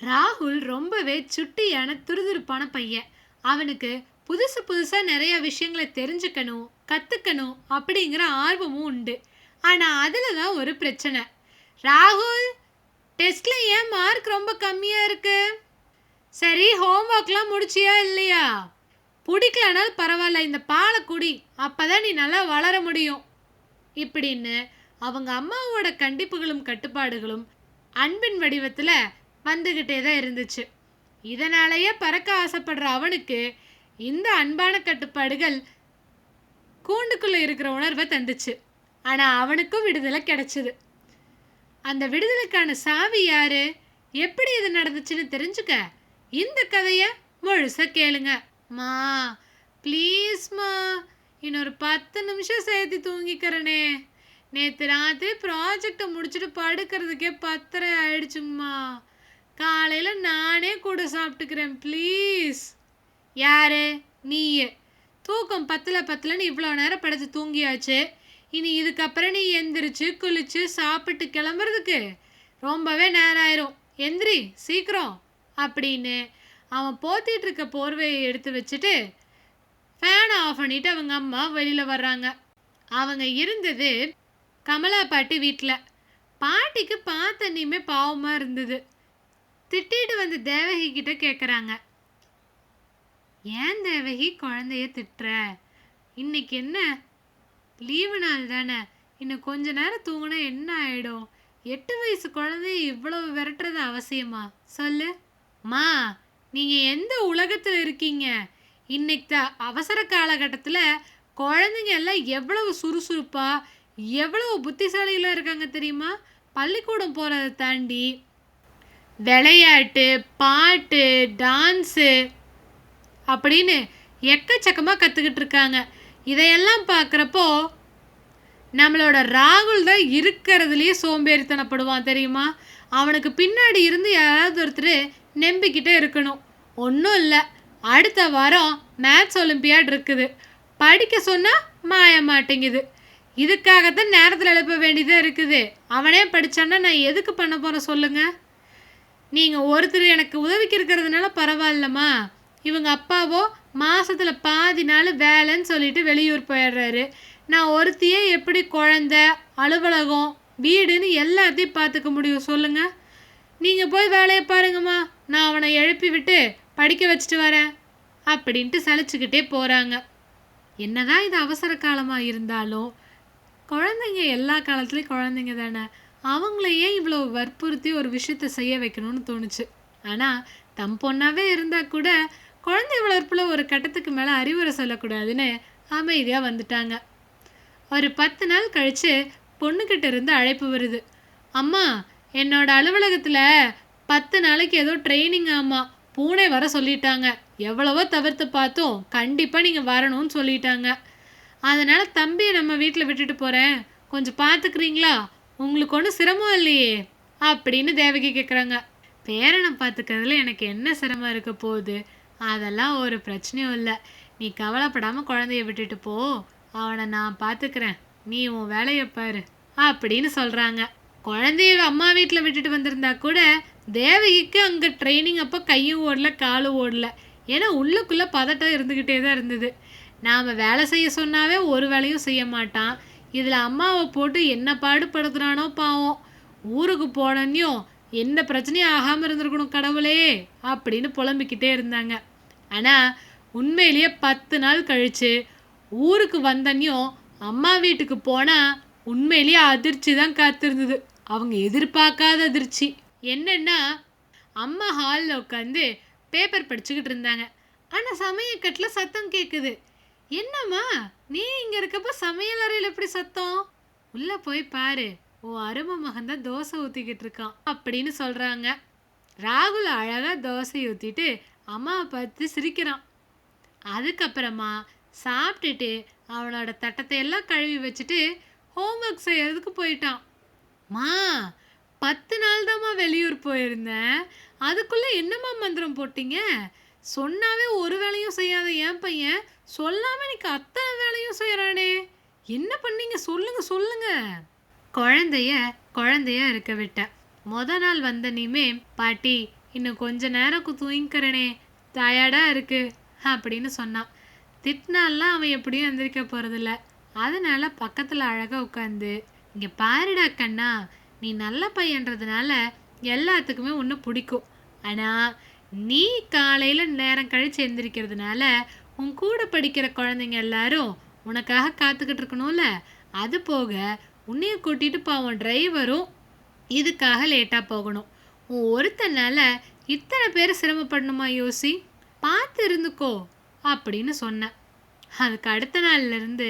ராகுல் ரொம்பவே சுட்டியான துருதுருப்பான பையன். அவனுக்கு புதுசு புதுசா நிறைய விஷயங்களை தெரிஞ்சுக்கணும், கத்துக்கணும் அப்படிங்கிற ஆர்வமும் உண்டு. ஆனா அதுல தான் ஒரு பிரச்சனை. ராகுல், டெஸ்ட்ல ஏன் மார்க் ரொம்ப கம்மியா இருக்கு? சரி, ஹோம்ஒர்க்லாம் முடிச்சியா இல்லையா? பிடிக்கலனாலும் பரவாயில்ல, இந்த பாலை குடி, அப்பதான் நீ நல்லா வளர முடியும் இப்படின்னு அவங்க அம்மாவோட கண்டிப்புகளும் கட்டுப்பாடுகளும் அன்பின் வடிவத்துல வந்துகிட்டே தான் இருந்துச்சு. இதனாலேயே பறக்க ஆசைப்படுற அவனுக்கு இந்த அன்பான கட்டுப்பாடுகள் கூண்டுக்குள்ள இருக்கிற உணர்வை தந்துச்சு. ஆனா அவனுக்கும் விடுதலை கிடைச்சது. அந்த விடுதலைக்கான சாவி யாரு, எப்படி இது நடந்துச்சுன்னு தெரிஞ்சுக்க இந்த கதைய முழுசா கேளுங்க. மா ப்ளீஸ்மா, இன்னொரு 10 நிமிஷம் சேர்த்து தூங்கிக்கிறனே. நேற்று ராத்திரி ப்ராஜெக்டை முடிச்சுட்டு படுக்கிறதுக்கே 10:30 ஆயிடுச்சும்மா. காலையில் நானே கூட சாப்பிட்டுக்கிறேன் ப்ளீஸ். யாரு? நீயே. தூக்கம் பத்தலன்னு இவ்வளோ நேரம் படுத்து தூங்கியாச்சு. இனி இதுக்கப்புறம் நீ எந்திரிச்சு குளிச்சு சாப்பிட்டு கிளம்புறதுக்கு ரொம்பவே நேரம் ஆயிரும். எந்திரி சீக்கிரம் அப்படின்னு அவன் போத்திட்டு இருக்க போர்வையை எடுத்து வச்சுட்டு ஃபேனை ஆஃப் பண்ணிட்டு அவங்க அம்மா வெளியில் வர்றாங்க. அவங்க இருந்தது கமலா பாட்டி வீட்டில். பாட்டிக்கு பார்த்தனியுமே பாவமாக இருந்தது. திட்டிட்டு வந்து தேவகி கிட்ட கேட்குறாங்க, ஏன் தேவகி குழந்தைய திட்டுற? இன்னைக்கு என்ன லீவு நாள் தானே, இன்னும் கொஞ்ச நேரம் தூங்கினா என்ன ஆயிடும்? 8 வயசு குழந்தைய இவ்வளவு விரட்டுறது அவசியமா சொல்லு? மா, நீங்க எந்த உலகத்துல இருக்கீங்க? இன்னைக்கு அவசர காலகட்டத்தில் குழந்தைங்க எல்லாம் எவ்வளவு சுறுசுறுப்பா எவ்வளவு புத்திசாலிகளாக இருக்காங்க தெரியுமா? பள்ளிக்கூடம் போகிறத தாண்டி விளையாட்டு, பாட்டு, டான்ஸு அப்படின்னு எக்கச்சக்கமாக கற்றுக்கிட்டு இருக்காங்க. இதையெல்லாம் பார்க்குறப்போ நம்மளோட ராகுல் தான் இருக்கிறதுலையே சோம்பேறித்தனப்படுவான் தெரியுமா? அவனுக்கு பின்னாடி இருந்து யாராவது ஒருத்தர் நம்பிக்கிட்டே இருக்கணும். ஒன்றும் இல்லை, அடுத்த வாரம் மேத்ஸ் ஒலிம்பியாட் இருக்குது, படிக்க சொன்னால் மாய மாட்டேங்குது. இதுக்காகத்தான் நேரத்தில் எழுப்ப வேண்டியதாக இருக்குது. அவனே படித்தான்னா நான் எதுக்கு பண்ண போகிறேன் சொல்லுங்கள்? நீங்கள் ஒருத்தர் எனக்கு உதவிக்கு இருக்கிறதுனால பரவாயில்லம்மா. இவங்க அப்பாவோ மாதத்தில் பாதி நாள் வேலைன்னு சொல்லிட்டு வெளியூர் போயிடுறாரு. நான் ஒருத்தையே எப்படி குழந்தை, அலுவலகம், வீடுன்னு எல்லாத்தையும் பார்த்துக்க முடியும் சொல்லுங்கள்? நீங்கள் போய் வேலையை பாருங்கம்மா, நான் அவனை எழுப்பி விட்டு படிக்க வச்சுட்டு வரேன் அப்படின்ட்டு சலிச்சுக்கிட்டே போகிறாங்க. என்னதான் இது அவசர காலமாக இருந்தாலும் குழந்தைங்க எல்லா காலத்துலேயும் குழந்தைங்க தானே, அவங்கள ஏன் இவ்வளோ வற்புறுத்தி ஒரு விஷயத்த செய்ய வைக்கணும்னு தோணுச்சு. ஆனால் தம் பொண்ணாவே இருந்தால் கூட குழந்தை வளர்ப்பில் ஒரு கட்டத்துக்கு மேலே அறிவுரை சொல்லக்கூடாதுன்னு அமைதியாக வந்துட்டாங்க. ஒரு 10 நாள் கழித்து பொண்ணுக்கிட்ட இருந்து அழைப்பு வருது. அம்மா, என்னோட அலுவலகத்தில் 10 நாளைக்கு ஏதோ ட்ரைனிங் ஆமாம், பூனே வர சொல்லிட்டாங்க. எவ்வளவோ தவிர்த்து பார்த்தோம், கண்டிப்பாக நீங்கள் வரணும்னு சொல்லிட்டாங்க. அதனால் தம்பியை நம்ம வீட்டில் விட்டுட்டு போகிறேன், கொஞ்சம் பார்த்துக்கிறீங்களா? உங்களுக்கு ஒன்றும் சிரமம் இல்லையே அப்படின்னு தேவகி கேட்குறாங்க. பேரனை பார்த்துக்கிறதுல எனக்கு என்ன சிரமம் இருக்க போகுது? அதெல்லாம் ஒரு பிரச்சனையும் இல்லை. நீ கவலைப்படாமல் குழந்தைய விட்டுட்டு போ, அவனை நான் பார்த்துக்கிறேன், நீ உன் வேலையை பாரு அப்படின்னு சொல்கிறாங்க. குழந்தைய அம்மா வீட்டில் விட்டுட்டு வந்திருந்தா கூட தேவகிக்கு அங்கே ட்ரைனிங் அப்போ கையும் ஓடல காலும் ஓடல. ஏன்னா உள்ளுக்குள்ளே பதட்டம் இருந்துக்கிட்டே தான் இருந்தது. நாம் வேலை செய்ய சொன்னாவே ஒரு வேலையும் செய்ய மாட்டான். இதில் அம்மாவை போட்டு என்ன பாடுபடுத்துகிறானோ பாவம். ஊருக்கு போனோன்னையும் எந்த பிரச்சனையும் ஆகாமல் இருந்திருக்கணும் கடவுளே அப்படின்னு புலம்பிக்கிட்டே இருந்தாங்க. ஆனால் உண்மையிலேயே 10 நாள் கழித்து ஊருக்கு வந்தனையும் அம்மா வீட்டுக்கு போனால் உண்மையிலேயே அதிர்ச்சி தான் காத்திருந்தது. அவங்க எதிர்பார்க்காத அதிர்ச்சி என்னென்னா, அம்மா ஹாலில் உட்காந்து பேப்பர் படிச்சுக்கிட்டு இருந்தாங்க. ஆனால் சமையக்கட்டில் சத்தம் கேட்குது. என்னம்மா, நீ இங்கே இருக்கப்போ சமையல் அறையில் எப்படி சத்தம்? உள்ளே போய் பாரு, ஓ அருமை மகன்தான் தோசை ஊற்றிக்கிட்டு இருக்கான் அப்படின்னு சொல்கிறாங்க. ராகுல் அழகாக தோசை ஊற்றிட்டு அம்மாவை பார்த்து சிரிக்கிறான். அதுக்கப்புறமா சாப்பிட்டுட்டு அவனோட தட்டத்தை எல்லாம் கழுவி வச்சுட்டு ஹோம்ஒர்க் செய்யறதுக்கு போயிட்டான். மா, 10 நாள் தாம்மா வெளியூர் போயிருந்தேன், அதுக்குள்ளே என்னம்மா மந்திரம் போட்டீங்க? சொன்னாவே ஒரு வேலையும் செய்யாத என் பையன் சொல்லாமல் இன்னைக்கு அத்தனை வேலையும் செய்கிறானே, என்ன பண்ணீங்க சொல்லுங்க சொல்லுங்க. குழந்தைய இருக்க விட்ட. நாள் வந்த நீமே, பாட்டி இன்னும் கொஞ்ச நேரம் தூங்கிக்கிறனே, டயர்டாக இருக்கு அப்படின்னு சொன்னான். திட்டினாலாம் அவன் எப்படியும் எந்திரிக்க போகிறதில்ல. அதனால பக்கத்தில் அழகாக உட்காந்து, இங்கே பாருடா கண்ணா, நீ நல்ல பையன்றதுனால எல்லாத்துக்குமே ஒன்று பிடிக்கும். ஆனால் நீ காலையில் நேரம் கழித்து எந்திரிக்கிறதுனால உன் கூட படிக்கிற குழந்தைங்க எல்லாரும் உனக்காக காத்துக்கிட்டு இருக்கணும்ல. அது போக உன்னைய கூட்டிகிட்டு பாவம் டிரைவரும் இதுக்காக லேட்டாக போகணும். உன் ஒருத்தனால இத்தனை பேர் சிரமப்படணுமா யோசி, பார்த்து இருந்துக்கோ அப்படின்னு சொன்னேன். அதுக்கு அடுத்த நாள்லேருந்து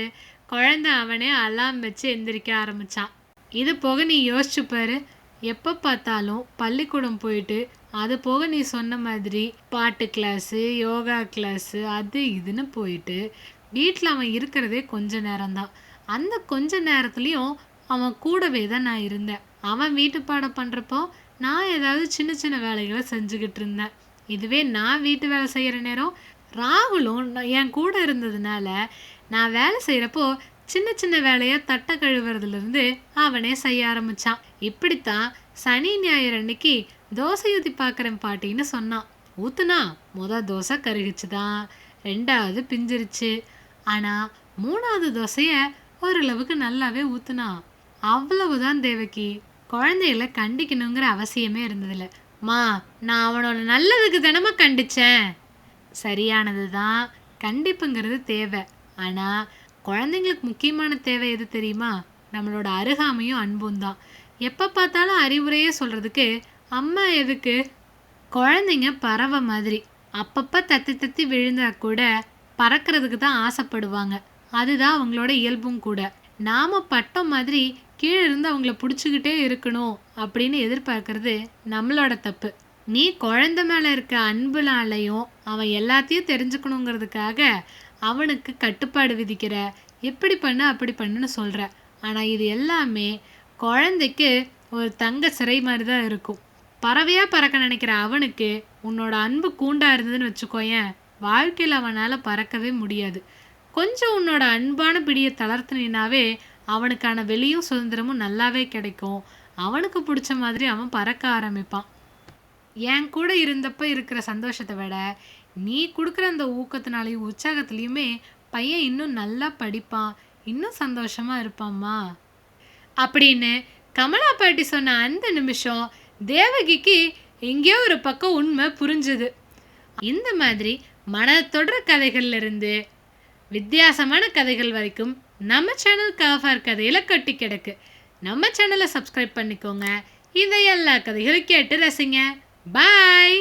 குழந்தை அவனே அலாம் வச்சு எந்திரிக்க ஆரம்பித்தான். இது போக நீ யோசிச்சு பாரு, எப்போ பார்த்தாலும் பள்ளிக்கூடம் போயிட்டு அது போக நீ சொன்ன மாதிரி பாட்டு கிளாஸு, யோகா கிளாஸு, அது இதுன்னு போயிட்டு வீட்டில் அவன் இருக்கிறதே கொஞ்ச நேரம்தான். அந்த கொஞ்ச நேரத்துலேயும் அவன் கூடவே தான் நான் இருந்தேன். அவன் வீட்டு பாடம் பண்ணுறப்போ நான் ஏதாவது சின்ன சின்ன வேலைகளை செஞ்சுக்கிட்டு இருந்தேன். இதுவே நான் வீட்டு வேலை செய்கிற நேரம் ராகுலும் என் கூட இருந்ததுனால நான் வேலை செய்கிறப்போ சின்ன சின்ன வேலையை தட்டை கழுவுறதுலேருந்து அவனே செய்ய ஆரம்பித்தான். இப்படித்தான் சனி ஞாயிறு அன்னைக்கு தோசை ஊற்றி பார்க்குறேன் பாட்டின்னு சொன்னான். ஊற்றுனா தோசை கருகிச்சு தான், 2வது பிஞ்சிருச்சு. ஆனால் 3வது தோசையை ஓரளவுக்கு நல்லாவே ஊற்றுனான். அவ்வளவுதான் தேவகி. குழந்தைகளை கண்டிக்கணுங்கிற அவசியமே இருந்ததில்ல. நான் அவனோட நல்லதுக்கு தானமா கண்டிச்சேன். சரியானது தான், கண்டிப்புங்கிறது தேவை. ஆனால் குழந்தைங்களுக்கு முக்கியமான தேவை எது தெரியுமா? நம்மளோட அருகாமையும் அன்பும் தான். எப்போ பார்த்தாலும் அறிவுரையே சொல்கிறதுக்கு அம்மா எதுக்கு? குழந்தைங்க பறவை மாதிரி அப்பப்போ தத்தி தத்தி விழுந்தா கூட பறக்கிறதுக்கு தான் ஆசைப்படுவாங்க. அதுதான் அவங்களோட இயல்பும் கூட. நாம் பட்டம் மாதிரி கீழே இருந்து அவங்கள பிடிச்சிக்கிட்டே இருக்கணும் அப்படின்னு எதிர்பார்க்கறது நம்மளோட தப்பு. நீ குழந்தை மேலே இருக்க அன்புனாலையும் அவன் எல்லாத்தையும் தெரிஞ்சுக்கணுங்கிறதுக்காக அவனுக்கு கட்டுப்பாடு விதிக்கிற, எப்படி பண்ணு அப்படி பண்ணுன்னு சொல்கிற. ஆனால் இது எல்லாமே குழந்தைக்கு ஒரு தங்க சிறை மாதிரி தான் இருக்கும். பறவையாக பறக்க நினைக்கிற அவனுக்கு உன்னோட அன்பு கூண்டாக இருந்ததுன்னு வச்சுக்கோயேன், வாழ்க்கையில் அவனால் பறக்கவே முடியாது. கொஞ்சம் உன்னோட அன்பான பிடியை தளர்த்துனாவே அவனுக்கான வெளியும் சுதந்திரமும் நல்லாவே கிடைக்கும். அவனுக்கு பிடிச்ச மாதிரி அவன் பறக்க ஆரம்பிப்பான். என் கூட இருந்தப்போ இருக்கிற சந்தோஷத்தை விட நீ கொடுக்குற அந்த ஊக்கத்தினாலையும் உற்சாகத்துலேயுமே பையன் இன்னும் நல்லா படிப்பான், இன்னும் சந்தோஷமாக இருப்பாம்மா அப்படின்னு கமலா பாட்டி சொன்ன அந்த நிமிஷம் தேவகிக்கு எங்கேயோ ஒரு பக்கம் உண்மை புரிஞ்சுது. இந்த மாதிரி மனதை தொடர கதைகள்ல இருந்து வித்தியாசமான கதைகள் வரைக்கும் நம்ம சேனல் காஃபார் கதையில் கட்டி கிடக்கு. நம்ம சேனலை சப்ஸ்கிரைப் பண்ணிக்கோங்க. இதை எல்லா கதைகளும் கேட்டு ரசிங்க. பாய்.